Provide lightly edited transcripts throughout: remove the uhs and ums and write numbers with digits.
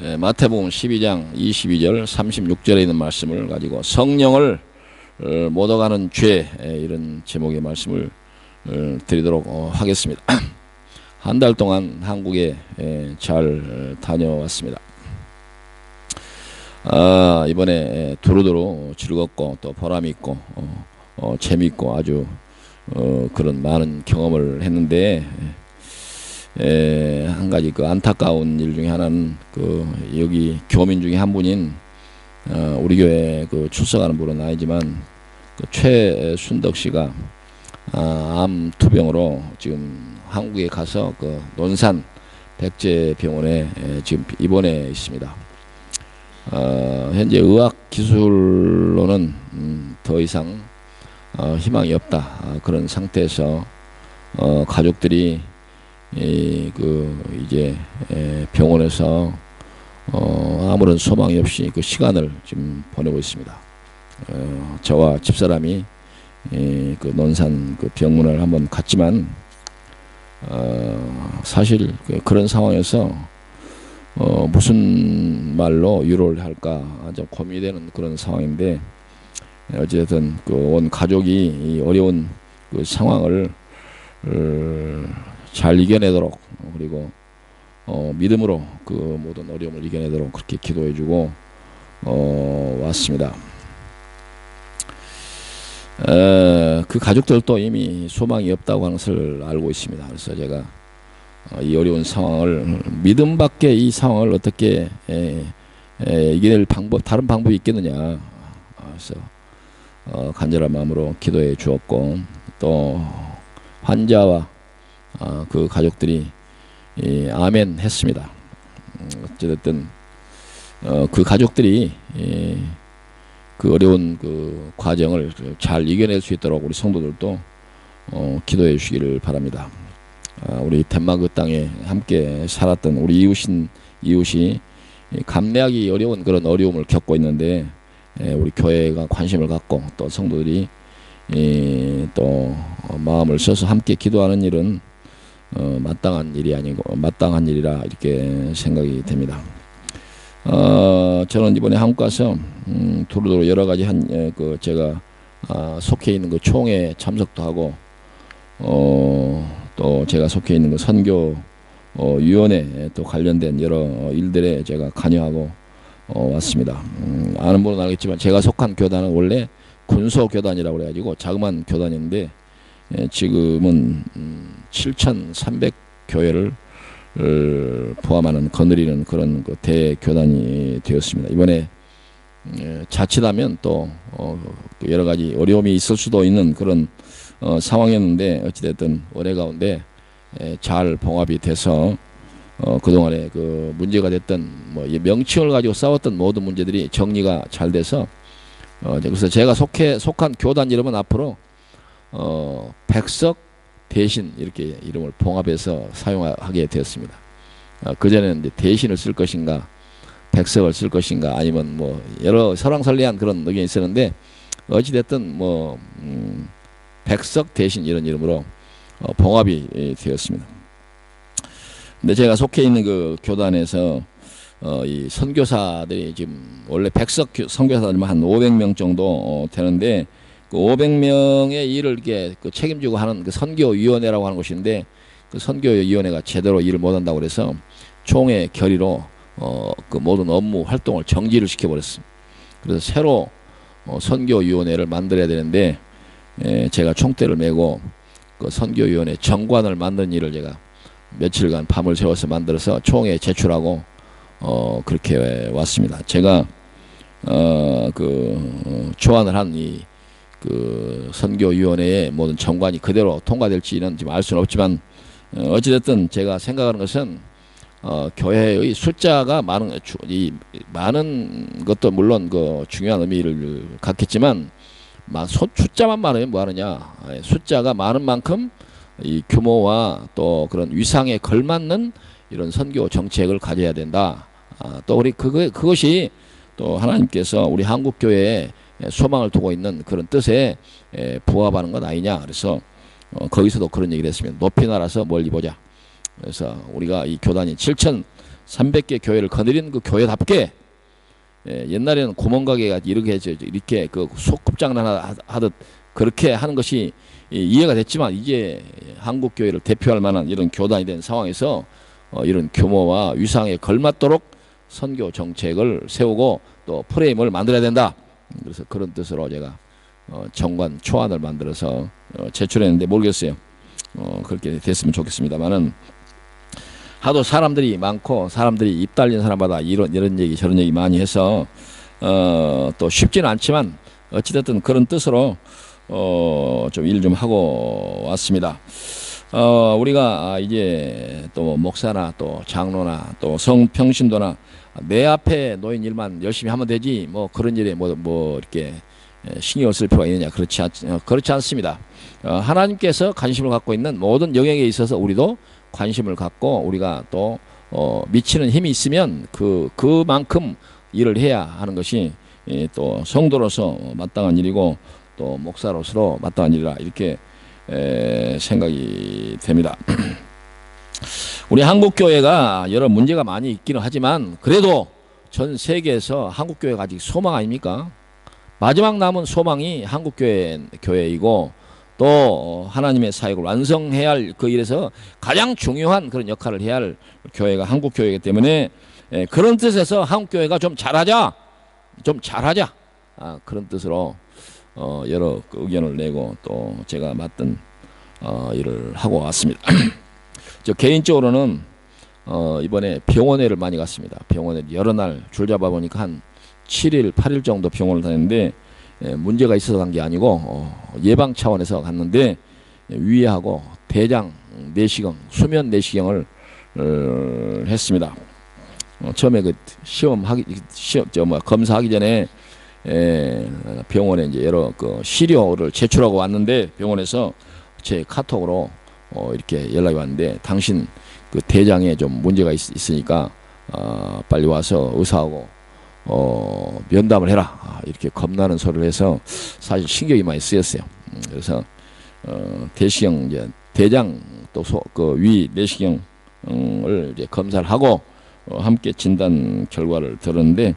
마태복음 12장 22절 36절에 있는 말씀을 가지고 성령을 못 어가는 죄, 이런 제목의 말씀을 드리도록 하겠습니다. 한 달 동안 한국에 잘 다녀왔습니다. 이번에 두루두루 즐겁고 또 보람있고 재미있고 아주 그런 많은 경험을 했는데, 한 가지 그 안타까운 일 중에 하나는 여기 교민 중에 한 분인 우리 교회 출석하는 분은 아니지만 최순덕 씨가 암 투병으로 지금 한국에 가서 논산 백제병원에 지금 입원해 있습니다. 현재 의학 기술로는 더 이상 희망이 없다, 그런 상태에서 가족들이 이제 병원에서 아무런 소망이 없이 시간을 지금 보내고 있습니다. 저와 집사람이 논산 병문을 한번 갔지만, 사실 그런 상황에서 무슨 말로 위로를 할까 좀 고민이 되는 그런 상황인데, 어쨌든 온 가족이 이 어려운 상황을 잘 이겨내도록, 그리고 믿음으로 모든 어려움을 이겨내도록 그렇게 기도해주고 왔습니다. 그 가족들도 이미 소망이 없다고 하는 것을 알고 있습니다. 그래서 제가 이 어려운 상황을, 믿음 밖에 이 상황을 어떻게 이겨낼 다른 방법이 있겠느냐, 그래서 간절한 마음으로 기도해 주었고, 또 환자와 그 가족들이 아멘 했습니다. 어쨌든 그 가족들이 그 어려운 과정을 잘 이겨낼 수 있도록 우리 성도들도 기도해 주시기를 바랍니다. 우리 덴마크 땅에 함께 살았던 우리 이웃이 감내하기 어려운 그런 어려움을 겪고 있는데, 우리 교회가 관심을 갖고 또 성도들이 또 마음을 써서 함께 기도하는 일은 마땅한 일이 아니고 마땅한 일이라 이렇게 생각이 됩니다. 저는 이번에 한국 가서 두루두루 여러 가지 제가 속해 있는 총회에 참석도 하고, 또 제가 속해 있는 선교 위원회 또 관련된 여러 일들에 제가 관여하고 왔습니다. 아는 분은 알겠지만 제가 속한 교단은 원래 군소교단이라고 그래가지고 자그마한 교단인데, 지금은 7,300교회를 포함하는 거느리는 그런 대교단이 되었습니다. 이번에 자칫하면 또 여러 가지 어려움이 있을 수도 있는 그런 상황이었는데, 어찌됐든 은혜 가운데 잘 봉합이 돼서 그동안에 문제가 됐던 명칭을 가지고 싸웠던 모든 문제들이 정리가 잘 돼서, 그래서 제가 속한 교단 이름은 앞으로 백석 대신 이렇게 이름을 봉합해서 사용하게 되었습니다. 그전에는 이제 대신을 쓸 것인가 백석을 쓸 것인가 아니면 여러 설왕설래한 그런 의견이 있었는데, 어찌됐든 백석 대신 이런 이름으로 봉합이 되었습니다. 근데 제가 속해 있는 교단에서 이 선교사들이 지금 원래 백석 선교사들만 한 500명 정도 되는데, 500명의 일을 이렇게 책임지고 하는 선교위원회라고 하는 곳인데, 선교위원회가 제대로 일을 못한다고 그래서 총회 결의로 모든 업무 활동을 정지를 시켜버렸습니다. 그래서 새로 선교위원회를 만들어야 되는데, 제가 총대를 메고 선교위원회 정관을 만드는 일을 제가 며칠간 밤을 새워서 만들어서 총회에 제출하고 그렇게 왔습니다. 제가 초안을 한 이 선교위원회의 모든 정관이 그대로 통과될지는 지금 알 수는 없지만, 어찌됐든 제가 생각하는 것은 교회의 숫자가 많은 것도 물론 중요한 의미를 갖겠지만, 숫자만 많으면 뭐하느냐, 숫자가 많은 만큼 이 규모와 또 그런 위상에 걸맞는 이런 선교 정책을 가져야 된다. 또 우리 그것이 또 하나님께서 우리 한국 교회에 소망을 두고 있는 그런 뜻에 부합하는 것 아니냐. 그래서 거기서도 그런 얘기를 했습니다. 높이 날아서 멀리 보자. 그래서 우리가 이 교단이 300개 교회를 거느린 그 교회답게 옛날에는 구멍가게가 이렇게 그 소꿉장난 하듯 그렇게 하는 것이 이해가 됐지만 이제 한국 교회를 대표할 만한 이런 교단이 된 상황에서 이런 규모와 위상에 걸맞도록 선교 정책을 세우고 또 프레임을 만들어야 된다. 그래서 그런 뜻으로 제가 정관 초안을 만들어서 제출했는데 모르겠어요. 그렇게 됐으면 좋겠습니다만은 하도 사람들이 많고 사람들이 입 달린 사람마다 이런 얘기 저런 얘기 많이 해서 또 쉽지는 않지만 어찌됐든 그런 뜻으로 좀 일 좀 하고 왔습니다. 우리가 이제 또 목사나 또 장로나 또 성평신도나 내 앞에 놓인 일만 열심히 하면 되지 뭐 그런 일에 뭐 이렇게 신경을 쓸 필요가 있느냐 그렇지 않습니다. 하나님께서 관심을 갖고 있는 모든 영역에 있어서 우리도 관심을 갖고 우리가 또 미치는 힘이 있으면 그만큼 일을 해야 하는 것이 또 성도로서 마땅한 일이고 또 목사로서 마땅한 일이라 이렇게 생각이 됩니다. 우리 한국교회가 여러 문제가 많이 있기는 하지만 그래도 전 세계에서 한국교회가 아직 소망 아닙니까? 마지막 남은 소망이 한국교회이고 또 하나님의 사역을 완성해야 할 그 일에서 가장 중요한 그런 역할을 해야 할 교회가 한국교회이기 때문에 그런 뜻에서 한국교회가 좀 잘하자 그런 뜻으로 여러 의견을 내고 또 제가 맡은 일을 하고 왔습니다. 저 개인적으로는 이번에 병원회를 많이 갔습니다. 병원에 여러 날 줄 잡아 보니까 한 7일 8일 정도 병원을 다녔는데 문제가 있어서 간 게 아니고 예방 차원에서 갔는데 위하고 대장 내시경 수면 내시경을 했습니다. 처음에 그 검사하기 전에 병원에 이제 여러 그 시료를 제출하고 왔는데 병원에서 제 카톡으로 이렇게 연락이 왔는데 당신 그 대장에 좀 문제가 있으니까 빨리 와서 의사하고 면담을 해라 이렇게 겁나는 소리를 해서 사실 신경이 많이 쓰였어요. 그래서 대시경 이제 대장 또 그 위 내시경을 이제 검사를 하고 함께 진단 결과를 들었는데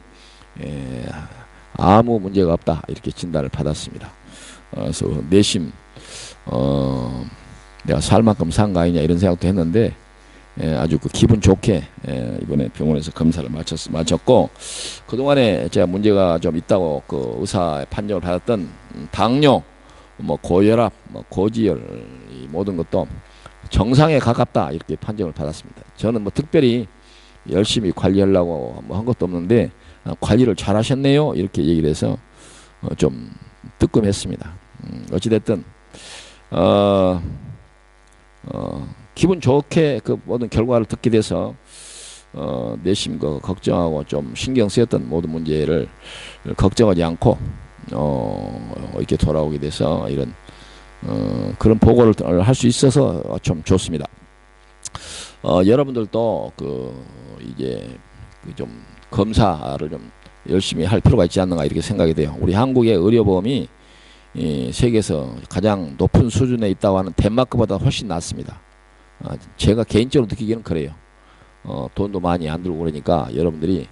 아무 문제가 없다 이렇게 진단을 받았습니다. 그래서 내심 내가 살 만큼 산 거 아니냐 이런 생각도 했는데 아주 그 기분 좋게 이번에 병원에서 검사를 마쳤고 그동안에 제가 문제가 좀 있다고 그 의사의 판정을 받았던 당뇨, 뭐 고혈압, 뭐 고지혈 이 모든 것도 정상에 가깝다 이렇게 판정을 받았습니다. 저는 뭐 특별히 열심히 관리하려고 뭐 한 것도 없는데 관리를 잘 하셨네요 이렇게 얘기를 해서 좀 뜨끔했습니다. 어찌됐든 기분 좋게 그 모든 결과를 듣게 돼서 내심 그 걱정하고 좀 신경 쓰였던 모든 문제를 걱정하지 않고 이렇게 돌아오게 돼서 이런 그런 보고를 할 수 있어서 좀 좋습니다. 여러분들도 이제 좀 검사를 좀 열심히 할 필요가 있지 않는가 이렇게 생각이 돼요. 우리 한국의 의료보험이 세계에서 가장 높은 수준에 있다고 하는 덴마크보다 훨씬 낫습니다. 제가 개인적으로 느끼기는 그래요. 돈도 많이 안 들고 그러니까 여러분들이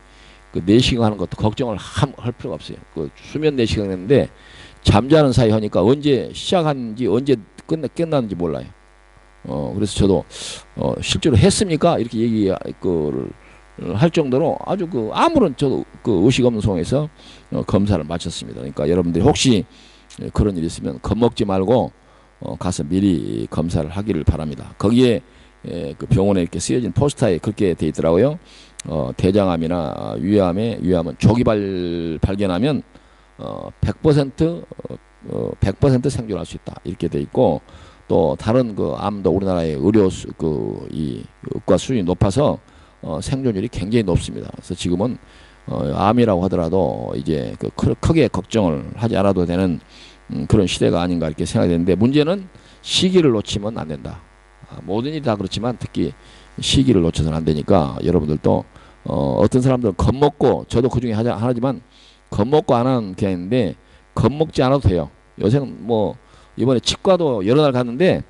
그 내시경 하는 것도 걱정을 할 필요가 없어요. 그 수면 내시경 했는데 잠자는 사이 하니까 언제 시작한지 언제 끝났는지 몰라요. 그래서 저도 실제로 했습니까? 이렇게 할 정도로 아주 아무런 저도 의식 없는 상황에서 검사를 마쳤습니다. 그러니까 여러분들이 혹시 그런 일이 있으면 겁먹지 말고 가서 미리 검사를 하기를 바랍니다. 거기에 그 병원에 이렇게 쓰여진 포스터에 그렇게 돼 있더라고요. 대장암이나 위암은 조기 발견하면 100% 생존할 수 있다 이렇게 돼 있고 또 다른 암도 우리나라의 이 의과 수준이 높아서 생존율이 굉장히 높습니다. 그래서 지금은 암이라고 하더라도 이제 크게 걱정을 하지 않아도 되는 그런 시대가 아닌가 이렇게 생각이 되는데 문제는 시기를 놓치면 안 된다. 모든 일이 다 그렇지만 특히 시기를 놓쳐서는 안 되니까 여러분들도 어떤 사람들은 겁먹고 저도 그 중에 하나지만 겁먹고 안 하는 게 있는데 겁먹지 않아도 돼요. 요새는 뭐 이번에 치과도 여러 날 갔는데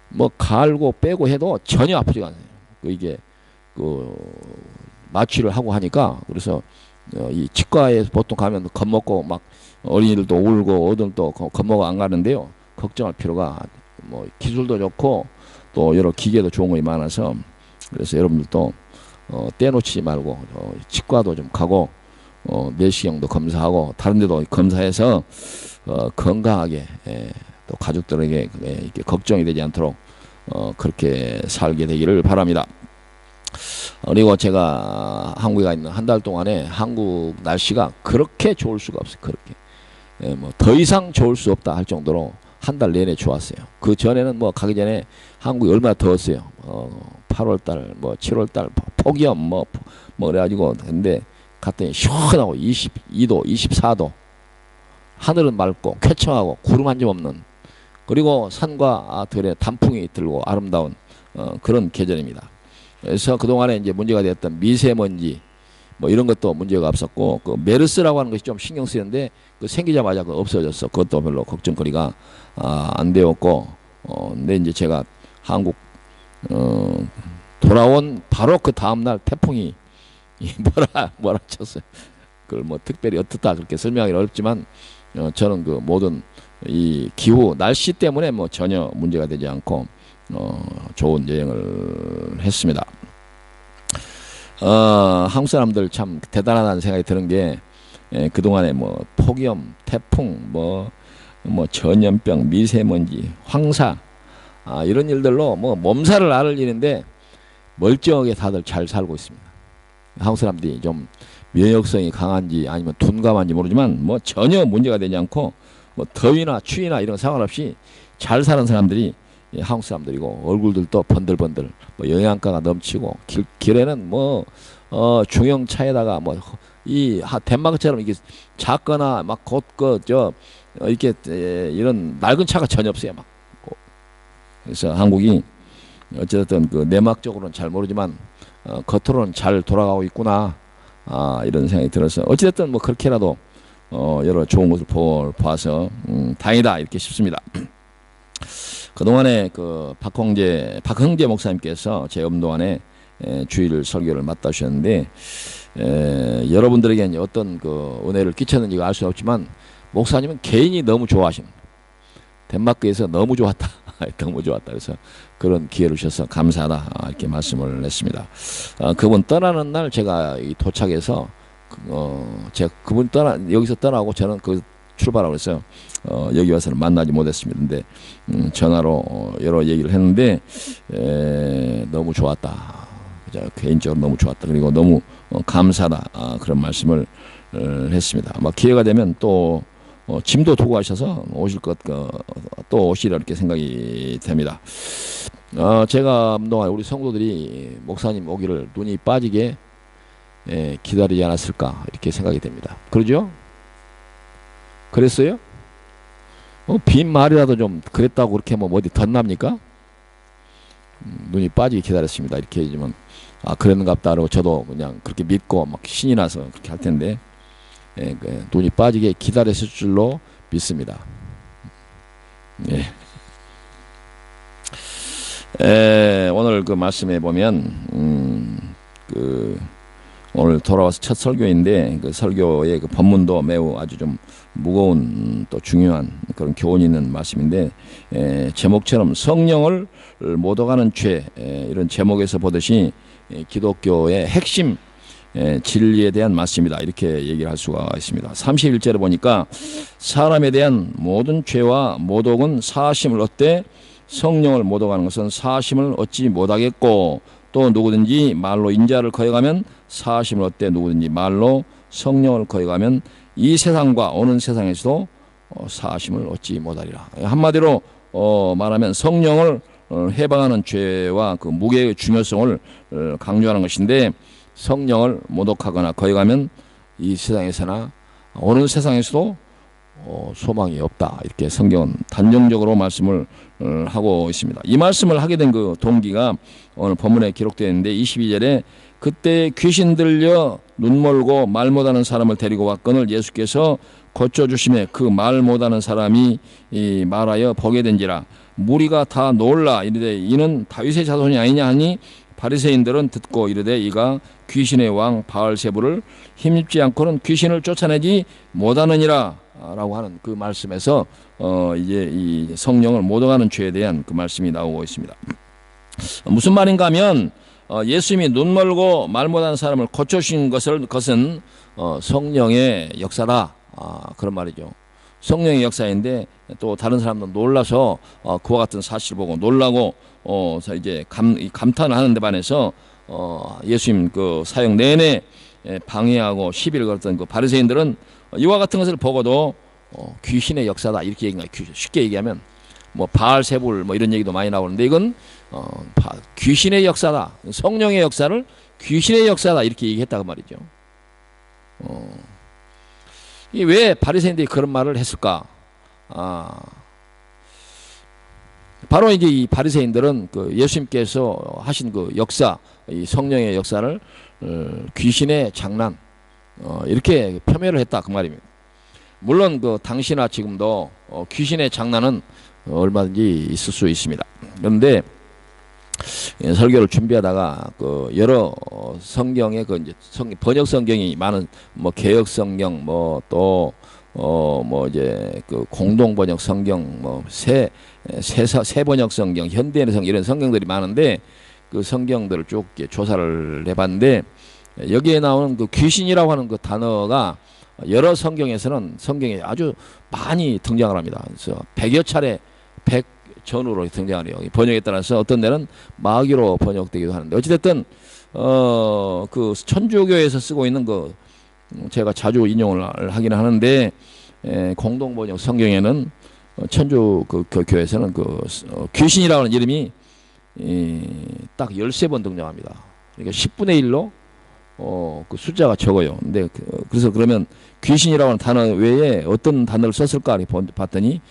뭐 갈고 빼고 해도 전혀 아프지가 않아요. 이게 마취를 하고 하니까 그래서 이 치과에 보통 가면 겁먹고 막 어린이들도 울고 어른도 겁먹어 안 가는데요. 걱정할 필요가 뭐 기술도 좋고 또 여러 기계도 좋은 것이 많아서 그래서 여러분들도 떼놓지 말고 치과도 좀 가고 내시경도 검사하고 다른 데도 검사해서 건강하게 또 가족들에게 이렇게 걱정이 되지 않도록 그렇게 살게 되기를 바랍니다. 그리고 제가 한국에 가 있는 한 달 동안에 한국 날씨가 그렇게 좋을 수가 없어요. 그렇게 뭐 더 이상 좋을 수 없다 할 정도로 한 달 내내 좋았어요. 그 전에는 뭐 가기 전에 한국이 얼마나 더웠어요. 8월달 뭐 7월달 폭염 뭐 그래가지고 근데 갔더니 시원하고 22도 24도 하늘은 맑고 쾌청하고 구름 한 점 없는 그리고 산과 들에 단풍이 들고 아름다운 그런 계절입니다. 그래서 그동안에 이제 문제가 되었던 미세먼지 뭐 이런 것도 문제가 없었고 그 메르스라고 하는 것이 좀 신경 쓰였는데 그 생기자마자 그 없어졌어. 그것도 별로 걱정거리가 안 되었고 근데 이제 제가 한국 돌아온 바로 그 다음날 태풍이 뭐라 쳤어요. 그걸 뭐 특별히 어떻다 그렇게 설명하기 어렵지만 저는 그 모든 이 기후 날씨 때문에 뭐 전혀 문제가 되지 않고 좋은 여행을 했습니다. 한국 사람들 참 대단하다는 생각이 드는 게 그동안에 뭐 폭염, 태풍, 뭐 전염병, 미세먼지, 황사 이런 일들로 뭐 몸살을 앓을 일인데 멀쩡하게 다들 잘 살고 있습니다. 한국 사람들이 좀 면역성이 강한지 아니면 둔감한지 모르지만 뭐 전혀 문제가 되지 않고 뭐 더위나 추위나 이런 상관없이 잘 사는 사람들이 한국 사람들이고 얼굴들도 번들번들 뭐 영양가가 넘치고 길에는 뭐 중형차에다가 뭐 이 덴마크처럼 이게 작거나 막 곧 이렇게 이런 낡은 차가 전혀 없어요. 막 그래서 한국이 어쨌든 그 내막적으로는 잘 모르지만 겉으로는 잘 돌아가고 있구나 이런 생각이 들어서 어찌됐든 뭐 그렇게라도 여러 좋은 것을 봐서 다행이다 이렇게 싶습니다. 그동안에 그 박흥재 목사님께서 제 음도안에 주일 설교를 맡아주셨는데 여러분들에게 어떤 그 은혜를 끼쳤는지가 알 수는 없지만 목사님은 개인이 너무 좋아하십니다. 덴마크에서 너무 좋았다. 너무 좋았다. 그래서 그런 기회를 주셔서 감사하다 이렇게 말씀을 했습니다. 그분 떠나는 날 제가 도착해서 제가 그분 여기서 떠나고 저는 그 출발하고 그래서 여기 와서는 만나지 못했습니다. 근데 전화로 여러 얘기를 했는데 너무 좋았다. 개인적으로 너무 좋았다. 그리고 너무 감사하다. 그런 말씀을 했습니다. 아마 기회가 되면 또 짐도 두고 가셔서 오실 또 오시리라 이렇게 생각이 됩니다. 제가 그동안 우리 성도들이 목사님 오기를 눈이 빠지게 기다리지 않았을까 이렇게 생각이 됩니다. 그러죠? 그랬어요? 빈 말이라도 좀 그랬다고 그렇게 뭐 어디 덧납니까? 눈이 빠지게 기다렸습니다. 이렇게 해주면 그랬는갑다 하고 저도 그냥 그렇게 믿고 막 신이 나서 그렇게 할 텐데 눈이 빠지게 기다렸을 줄로 믿습니다. 오늘 그 말씀해 보면 오늘 돌아와서 첫 설교인데 그 설교의 그 본문도 매우 아주 좀 무거운 또 중요한 그런 교훈이 있는 말씀인데 제목처럼 성령을 못 오가는 죄 이런 제목에서 보듯이 기독교의 핵심 진리에 대한 말씀이다 이렇게 얘기를 할 수가 있습니다. 31절에 보니까 사람에 대한 모든 죄와 모독은 사하심을 얻되 성령을 못 오가는 것은 사하심을 얻지 못하겠고 또 누구든지 말로 인자를 거역하면 사하심을 얻되 누구든지 말로 성령을 거역하면 이 세상과 오는 세상에서도 사하심을 얻지 못하리라. 한마디로 말하면 성령을 해방하는 죄와 그 무게의 중요성을 강조하는 것인데 성령을 모독하거나 거역하면 이 세상에서나 어느 세상에서도 소망이 없다. 이렇게 성경은 단정적으로 말씀을 하고 있습니다. 이 말씀을 하게 된 그 동기가 오늘 본문에 기록되어 있는데 22절에 그때 귀신 들려 눈 멀고 말 못하는 사람을 데리고 왔거늘 예수께서 고쳐주심에 그 말 못하는 사람이 말하여 보게 된지라 무리가 다 놀라 이르되 이는 다윗의 자손이 아니냐 하니 바리새인들은 듣고 이르되 이가 귀신의 왕 바알세불을 힘입지 않고는 귀신을 쫓아내지 못하느니라 라고 하는 그 말씀에서 이제 이 성령을 모독하는 죄에 대한 그 말씀이 나오고 있습니다. 무슨 말인가 하면 예수님이 눈 멀고 말 못하는 사람을 고쳐주신 것은 성령의 역사다, 그런 말이죠. 성령의 역사인데 또 다른 사람도 놀라서 그와 같은 사실을 보고 놀라고 이제 감탄을 하는 데 반해서 예수님 그 사역 내내 방해하고 시비를 걸었던 그 바리새인들은 이와 같은 것을 보고도 귀신의 역사다 이렇게 얘기해요. 쉽게 얘기하면 뭐 바알세불 뭐 이런 얘기도 많이 나오는데 이건 귀신의 역사다, 성령의 역사를 귀신의 역사다 이렇게 얘기했다고 말이죠. 이 왜 바리새인들이 그런 말을 했을까? 바로 이제 이 바리새인들은 그 예수님께서 하신 그 역사, 이 성령의 역사를 귀신의 장난 이렇게 폄훼를 했다 그 말입니다. 물론 그 당시나 지금도 귀신의 장난은 얼마든지 있을 수 있습니다. 그런데 설교를 준비하다가 그 여러 성경의 그 이제 번역 성경이 많은 뭐 개역 성경 뭐 또 뭐 이제 그 공동 번역 성경 뭐 새 번역 성경 현대인의 성경 이런 성경들이 많은데 그 성경들을 쭉 조사를 해봤는데 여기에 나오는 그 귀신이라고 하는 그 단어가 여러 성경에서는 성경에 아주 많이 등장을 합니다. 그래서 100여 차례 100 전후로 등장하네요. 번역에 따라서 어떤 데는 마귀로 번역되기도 하는데 어찌됐든 그 천주교에서 쓰고 있는 그 제가 자주 인용을 하긴 하는데 공동 번역 성경에는 천주 그 교회에서는 그 귀신이라고 하는 이름이 딱 13번 등장합니다. 그러니까 10분의 1로 그 숫자가 적어요. 근데 그래서 그러면 귀신이라고 하는 단어 외에 어떤 단어를 썼을까 봤더니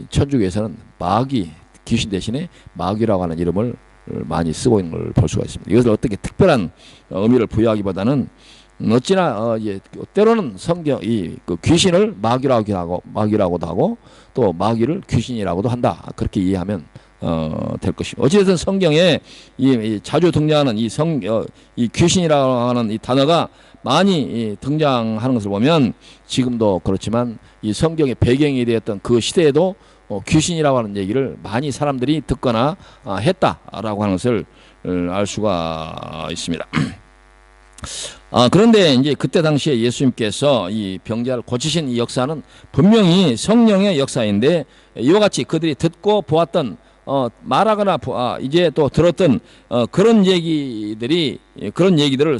천주교에서는 마귀, 귀신 대신에 마귀라고 하는 이름을 많이 쓰고 있는 걸 볼 수가 있습니다. 이것을 어떻게 특별한 의미를 부여하기보다는 어찌나 때로는 성경 그 귀신을 마귀라고도 하고 또 마귀를 귀신이라고도 한다. 그렇게 이해하면 될 것입니다. 어찌됐든 성경에 자주 등장하는 이 귀신이라고 하는 이 단어가 많이 등장하는 것을 보면 지금도 그렇지만 이 성경의 배경이 되었던 그 시대에도 귀신이라고 하는 얘기를 많이 사람들이 듣거나 했다라고 하는 것을 알 수가 있습니다. 그런데 이제 그때 당시에 예수님께서 이 병자를 고치신 이 역사는 분명히 성령의 역사인데 이와 같이 그들이 듣고 보았던 말하거나 이제 또 들었던 그런 얘기들을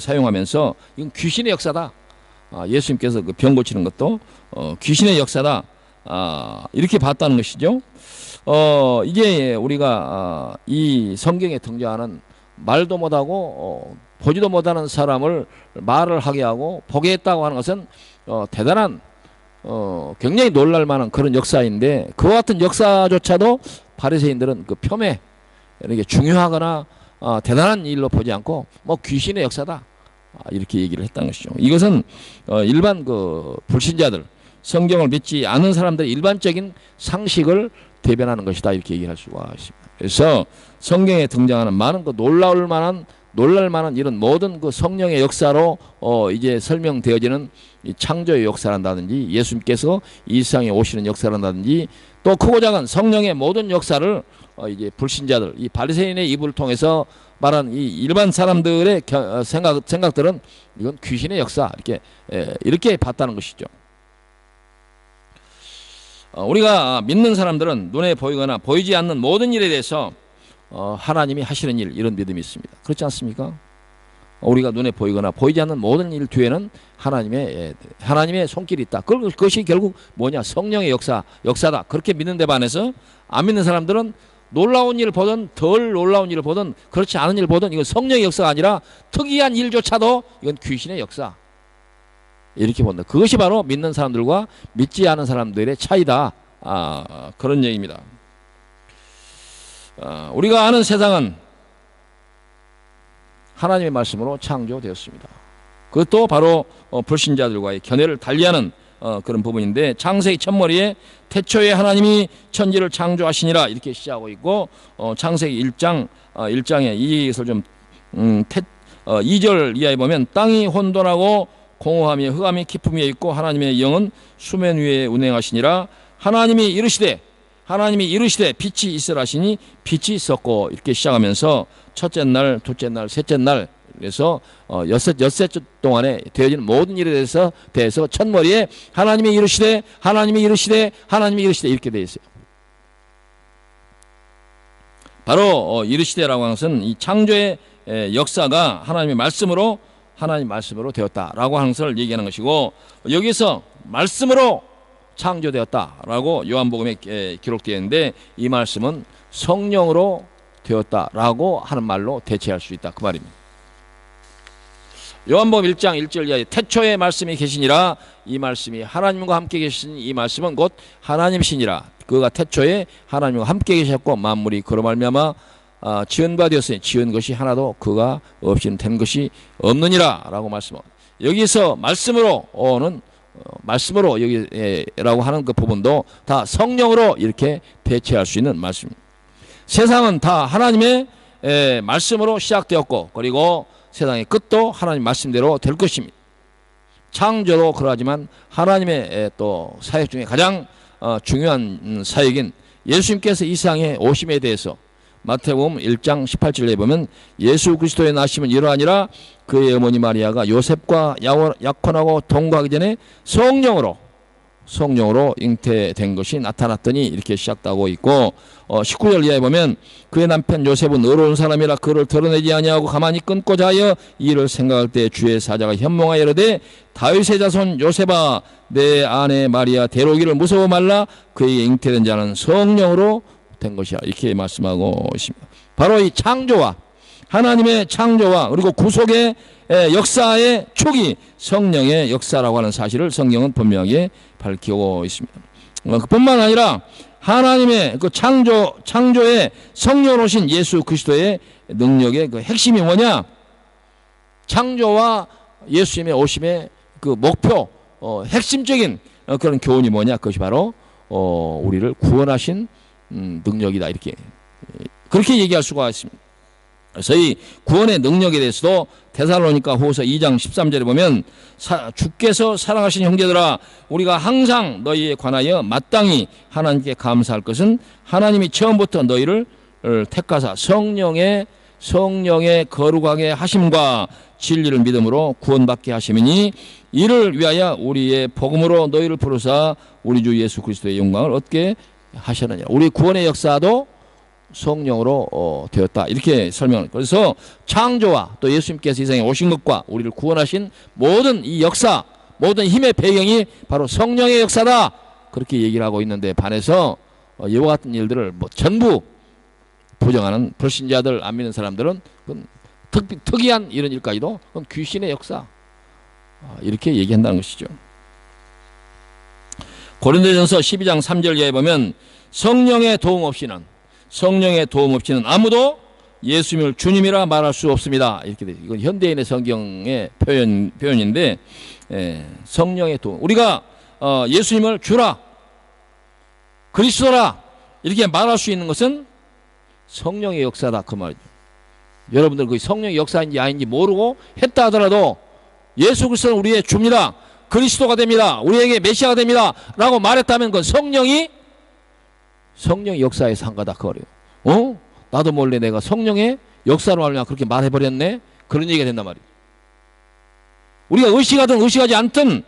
사용하면서 이건 귀신의 역사다. 예수님께서 그 병 고치는 것도 귀신의 역사다. 이렇게 봤다는 것이죠. 이제 우리가 이 성경에 등장하는 말도 못하고 보지도 못하는 사람을 말을 하게 하고 보게 했다고 하는 것은 대단한 굉장히 놀랄만한 그런 역사인데 그와 같은 역사조차도 바리새인들은 그 폄훼 이렇게 중요하거나 대단한 일로 보지 않고 뭐 귀신의 역사다 이렇게 얘기를 했다는 것이죠. 이것은 일반 그 불신자들 성경을 믿지 않은 사람들의 일반적인 상식을 대변하는 것이다 이렇게 얘기할 수가 있습니다. 그래서 성경에 등장하는 많은 그 놀랄 만한 이런 모든 그 성령의 역사로 이제 설명되어지는 이 창조의 역사란다든지 예수님께서 이 세상에 오시는 역사란다든지 또 크고 작은 성령의 모든 역사를 이제 불신자들 이 바리새인의 입을 통해서 말한 이 일반 사람들의 생각들은 이건 귀신의 역사 이렇게 봤다는 것이죠. 우리가 믿는 사람들은 눈에 보이거나 보이지 않는 모든 일에 대해서 하나님이 하시는 일 이런 믿음이 있습니다. 그렇지 않습니까? 우리가 눈에 보이거나 보이지 않는 모든 일 뒤에는 하나님의 손길이 있다. 그것이 결국 뭐냐? 성령의 역사다. 그렇게 믿는 데 반해서 안 믿는 사람들은 놀라운 일을 보든 덜 놀라운 일을 보든 그렇지 않은 일을 보든 이건 성령의 역사가 아니라 특이한 일조차도 이건 귀신의 역사. 이렇게 본다. 그것이 바로 믿는 사람들과 믿지 않은 사람들의 차이다. 그런 얘기입니다. 우리가 아는 세상은 하나님의 말씀으로 창조되었습니다. 그것도 바로 불신자들과의 견해를 달리하는 그런 부분인데 창세기 첫머리에 태초에 하나님이 천지를 창조하시니라 이렇게 시작하고 있고 창세기 1장에 이것을 좀 2절 이하에 보면 땅이 혼돈하고 공허하며 흑암이 깊음 위에 있고 하나님의 영은 수면 위에 운행하시니라. 하나님이 이르시되 빛이 있으라 하시니 빛이 있었고, 이렇게 시작하면서 첫째 날, 둘째 날, 셋째 날, 그래서 엿새 주 동안에 되어지는 모든 일에 대해서 첫머리에 하나님이 이르시되 이렇게 되어 있어요. 바로 이르시되라고 하는 것은 이 창조의 역사가 하나님 말씀으로 되었다라고 하는 것을 얘기하는 것이고, 여기서 말씀으로 창조되었다라고 요한복음에 기록되어 있는데, 이 말씀은 성령으로 되었다라고 하는 말로 대체할 수 있다, 그 말입니다. 요한복음 1장 1절 이하에 태초에 말씀이 계시니라. 이 말씀이 하나님과 함께 계신 이 말씀은 곧 하나님이시니라. 그가 태초에 하나님과 함께 계셨고 만물이 그로 말미암아 지은 바 되었으니 지은 것이 하나도 그가 없이는 된 것이 없느니라 라고 말씀합니다. 여기서 말씀으로는 여기라고 하는 그 부분도 다 성령으로 이렇게 대체할 수 있는 말씀입니다. 세상은 다 하나님의 말씀으로 시작되었고, 그리고 세상의 끝도 하나님 말씀대로 될 것입니다. 창조도 그러하지만 하나님의 또 사역 중에 가장 중요한 사역인 예수님께서 이 세상에 오심에 대해서 마태복음 1장 18절에 보면 예수 그리스도의 나심은 이러하니라. 그의 어머니 마리아가 요셉과 약혼하고 동거하기 전에 성령으로 잉태된 것이 나타났더니, 이렇게 시작하고 있고, 19절 이하에 보면 그의 남편 요셉은 의로운 사람이라 그를 드러내지 아니하고 가만히 끊고자 하여 이를 생각할 때 주의 사자가 현몽하여 이르되 다윗의 자손 요셉아, 내 아내 마리아 데려오기를 무서워 말라. 그에게 잉태된 자는 성령으로 된 것이야, 이렇게 말씀하고 있습니다. 바로 이 창조와 하나님의 창조와 그리고 구속의 역사의 초기 성령의 역사라고 하는 사실을 성경은 분명하게 밝히고 있습니다. 그뿐만 아니라 하나님의 그 창조의 성령으로 오신 예수 그리스도의 능력의 그 핵심이 뭐냐? 창조와 예수님의 오심의 그 목표, 핵심적인 그런 교훈이 뭐냐? 그것이 바로 우리를 구원하신 능력이다, 이렇게 그렇게 얘기할 수가 있습니다. 그래서 이 구원의 능력에 대해서도 데살로니가 후서 2장 13절에 보면 주께서 사랑하신 형제들아, 우리가 항상 너희에 관하여 마땅히 하나님께 감사할 것은 하나님이 처음부터 너희를 택하사 성령의 거룩하게 하심과 진리를 믿음으로 구원받게 하심이니, 이를 위하여 우리의 복음으로 너희를 부르사 우리 주 예수 그리스도의 영광을 얻게 하셨느니라. 우리 구원의 역사도 성령으로 되었다, 이렇게 설명합니다. 그래서 창조와 또 예수님께서 이 세상에 오신 것과 우리를 구원하신 모든 이 역사, 모든 힘의 배경이 바로 성령의 역사다, 그렇게 얘기를 하고 있는데, 반해서 이와 같은 일들을 전부 부정하는 불신자들, 안 믿는 사람들은 그건 특이한 이런 일까지도 그건 귀신의 역사, 이렇게 얘기한다는 것이죠. 고린도전서 12장 3절 이하에 보면 성령의 도움 없이는 아무도 예수님을 주님이라 말할 수 없습니다, 이렇게 돼. 이건 현대인의 성경의 표현인데, 성령의 도움, 우리가 예수님을 주라, 그리스도라 이렇게 말할 수 있는 것은 성령의 역사다, 그 말이죠. 여러분들 그 성령의 역사인지 아닌지 모르고 했다 하더라도 예수 그리스도는 우리의 주입니다, 그리스도가 됩니다, 우리에게 메시아가 됩니다 라고 말했다면 그건 성령의 역사에 상가다, 그 말이에요. 나도 몰래 내가 성령의 역사로 알면 그렇게 말해버렸네, 그런 얘기가 된단 말이에요. 우리가 의식하든 의식하지 않든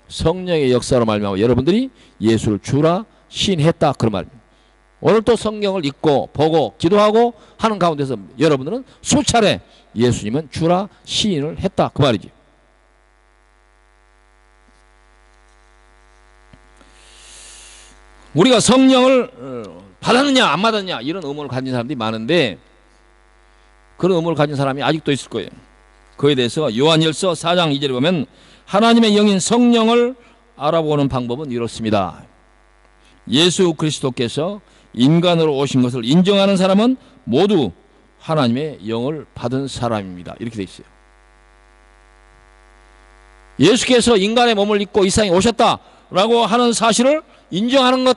성령의 역사로 말미암아 여러분들이 예수를 주라 시인했다, 그런 말입니다. 오늘 또 성경을 읽고 보고 기도하고 하는 가운데서 여러분들은 수차례 예수님은 주라 시인을 했다, 그 말이지. 우리가 성령을 받았느냐 안 받았느냐 이런 의문을 가진 사람들이 많은데, 그런 의문을 가진 사람이 아직도 있을 거예요. 그에 대해서 요한일서 4장 2절에 보면 하나님의 영인 성령을 알아보는 방법은 이렇습니다. 예수 그리스도께서 인간으로 오신 것을 인정하는 사람은 모두 하나님의 영을 받은 사람입니다, 이렇게 돼 있어요. 예수께서 인간의 몸을 입고 이 세상에 오셨다라고 하는 사실을 인정하는 것,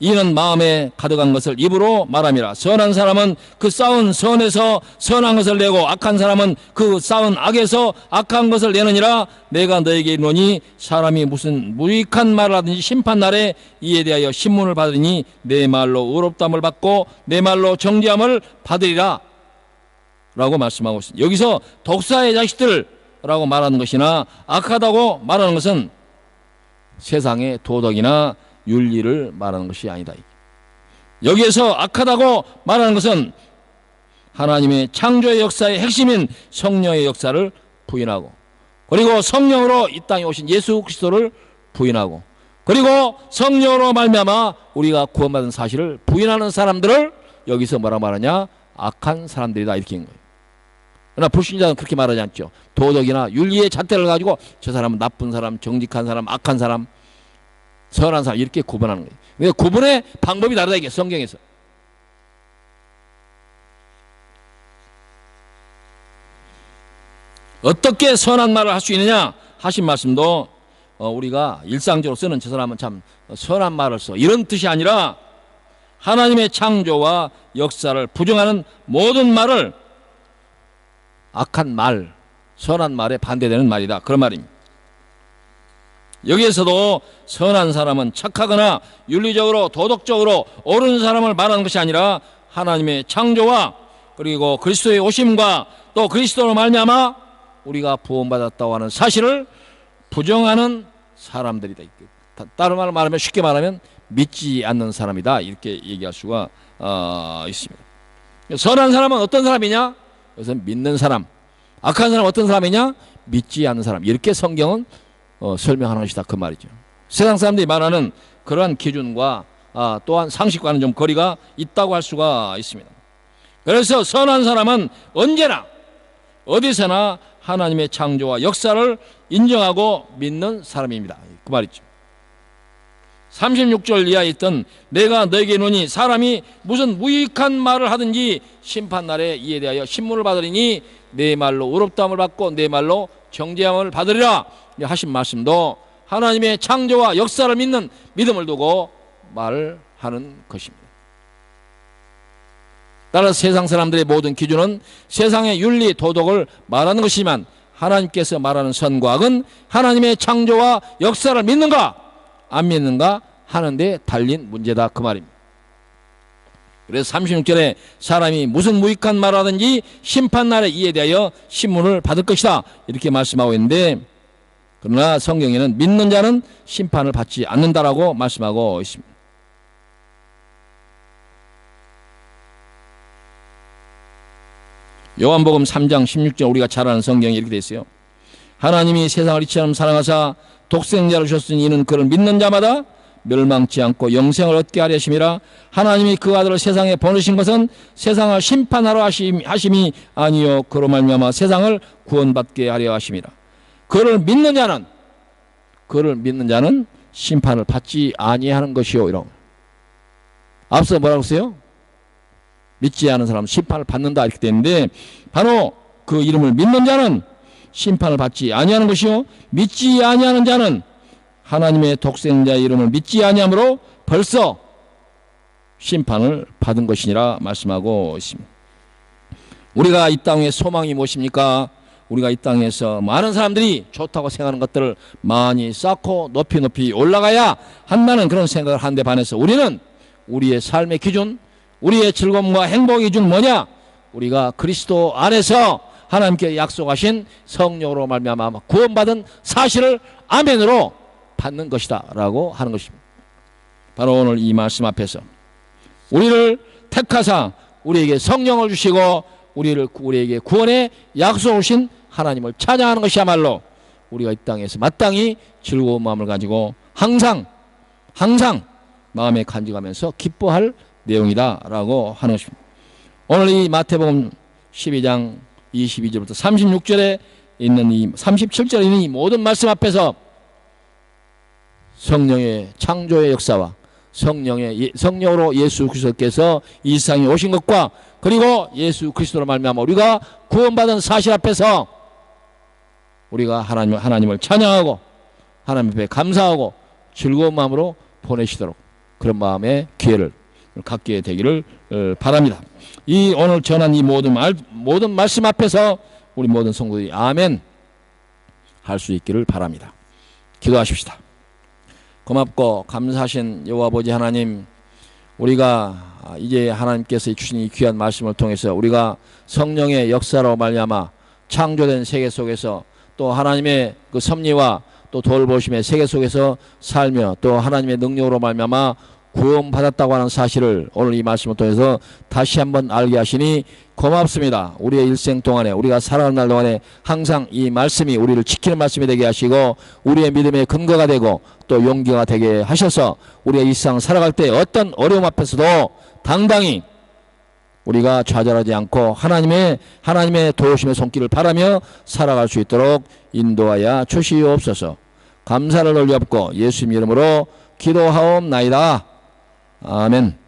이는 마음에 가득한 것을 입으로 말함이라. 선한 사람은 그 쌓은 선에서 선한 것을 내고 악한 사람은 그 쌓은 악에서 악한 것을 내느니라. 내가 너에게 이르노니 사람이 무슨 무익한 말을 하든지 심판날에 이에 대하여 신문을 받으니 내 말로 의롭다함을 받고 내 말로 정죄함을 받으리라 라고 말씀하고 있습니다. 여기서 독사의 자식들 라고 말하는 것이나 악하다고 말하는 것은 세상의 도덕이나 윤리를 말하는 것이 아니다. 여기에서 악하다고 말하는 것은 하나님의 창조의 역사의 핵심인 성령의 역사를 부인하고, 그리고 성령으로 이 땅에 오신 예수 그리스도를 부인하고, 그리고 성령으로 말미암아 우리가 구원받은 사실을 부인하는 사람들을 여기서 뭐라 말하냐? 악한 사람들이다 이렇게 한 거예요. 그러나 불신자는 그렇게 말하지 않죠. 도덕이나 윤리의 잣대를 가지고 저 사람은 나쁜 사람, 정직한 사람, 악한 사람, 선한 사람 이렇게 구분하는 거예요. 그러니까 구분의 방법이 다르다 이게 성경에서. 어떻게 선한 말을 할 수 있느냐 하신 말씀도 우리가 일상적으로 쓰는 저 사람은 참 선한 말을 써 이런 뜻이 아니라 하나님의 창조와 역사를 부정하는 모든 말을 악한 말, 선한 말에 반대되는 말이다 그런 말입니다. 여기에서도 선한 사람은 착하거나 윤리적으로 도덕적으로 옳은 사람을 말하는 것이 아니라 하나님의 창조와 그리고 그리스도의 오심과 또 그리스도로 말미암아 우리가 구원받았다고 하는 사실을 부정하는 사람들이다. 다른 말로 말하면 쉽게 말하면 믿지 않는 사람이다 이렇게 얘기할 수가 있습니다. 선한 사람은 어떤 사람이냐? 그것은 믿는 사람. 악한 사람은 어떤 사람이냐? 믿지 않는 사람. 이렇게 성경은 설명하는 것이다 그 말이죠. 세상 사람들이 말하는 그러한 기준과 또한 상식과는 좀 거리가 있다고 할 수가 있습니다. 그래서 선한 사람은 언제나 어디서나 하나님의 창조와 역사를 인정하고 믿는 사람입니다 그 말이죠. 36절 이하에 있던 내가 너에게 이르노니 사람이 무슨 무익한 말을 하든지 심판날에 이에 대하여 신문을 받으리니 내 말로 의롭다함을 받고 내 말로 정죄함을 받으리라 하신 말씀도 하나님의 창조와 역사를 믿는 믿음을 두고 말을 하는 것입니다. 따라서 세상 사람들의 모든 기준은 세상의 윤리 도덕을 말하는 것이지만 하나님께서 말하는 선과 악은 하나님의 창조와 역사를 믿는가 안 믿는가 하는 데 달린 문제다 그 말입니다. 그래서 36절에 사람이 무슨 무익한 말을 하든지 심판날에 이에 대하여 신문을 받을 것이다 이렇게 말씀하고 있는데, 그러나 성경에는 믿는 자는 심판을 받지 않는다라고 말씀하고 있습니다. 요한복음 3장 16절 우리가 잘 아는 성경이 이렇게 되어 있어요. 하나님이 세상을 이처럼 사랑하사 독생자를 주셨으니 이는 그를 믿는 자마다 멸망치 않고 영생을 얻게 하려 하심이라. 하나님이 그 아들을 세상에 보내신 것은 세상을 심판하러 하심이 아니요 그로 말미암아 세상을 구원받게 하려 하심이라. 그를 믿는 자는 심판을 받지 아니하는 것이요. 이런 앞서 뭐라고 했어요? 믿지 않은 사람은 심판을 받는다 이렇게 되는데, 바로 그 이름을 믿는 자는 심판을 받지 아니하는 것이요 믿지 아니하는 자는 하나님의 독생자의 이름을 믿지 아니함으로 벌써 심판을 받은 것이니라 말씀하고 있습니다. 우리가 이 땅의 소망이 무엇입니까? 우리가 이 땅에서 많은 사람들이 좋다고 생각하는 것들을 많이 쌓고 높이 올라가야 한다는 그런 생각을 하는데 반해서 우리는 우리의 삶의 기준, 우리의 즐거움과 행복의 기준 뭐냐? 우리가 그리스도 안에서 하나님께 약속하신 성령으로 말미암아 구원받은 사실을 아멘으로 받는 것이다 라고 하는 것입니다. 바로 오늘 이 말씀 앞에서 우리를 택하사 우리에게 성령을 주시고 우리에게 구원의 약속을 주신 하나님을 찬양하는 것이야말로 우리가 이 땅에서 마땅히 즐거운 마음을 가지고 항상 마음에 간직하면서 기뻐할 내용이다 라고 하는 것입니다. 오늘 이 마태복음 12장 22절부터 36절에 있는 이 37절에 있는 이 모든 말씀 앞에서 성령의 창조의 역사와 성령으로 예수 그리스도께서 이 세상에 오신 것과 그리고 예수 그리스도로 말미암아 우리가 구원받은 사실 앞에서 우리가 하나님을 찬양하고 하나님 앞에 감사하고 즐거운 마음으로 보내시도록 그런 마음의 기회를 갖게 되기를 바랍니다. 이 오늘 전한 이 모든 말씀 앞에서 우리 모든 성도들이 아멘 할 수 있기를 바랍니다. 기도하십시다. 고맙고 감사하신 여호와 아버지 하나님, 우리가 이제 하나님께서 주신 이 귀한 말씀을 통해서 우리가 성령의 역사로 말미암아 창조된 세계 속에서 또 하나님의 그 섭리와 또 돌보심의 세계 속에서 살며 또 하나님의 능력으로 말미암아 구원받았다고 하는 사실을 오늘 이 말씀을 통해서 다시 한번 알게 하시니 고맙습니다. 우리의 일생 동안에 우리가 살아가는 날 동안에 항상 이 말씀이 우리를 지키는 말씀이 되게 하시고 우리의 믿음의 근거가 되고 또 용기가 되게 하셔서 우리가 이 세상 살아갈 때 어떤 어려움 앞에서도 당당히 우리가 좌절하지 않고 하나님의 도우심의 손길을 바라며 살아갈 수 있도록 인도하여 주시옵소서. 감사를 올려엎고 예수님 이름으로 기도하옵나이다. 아멘.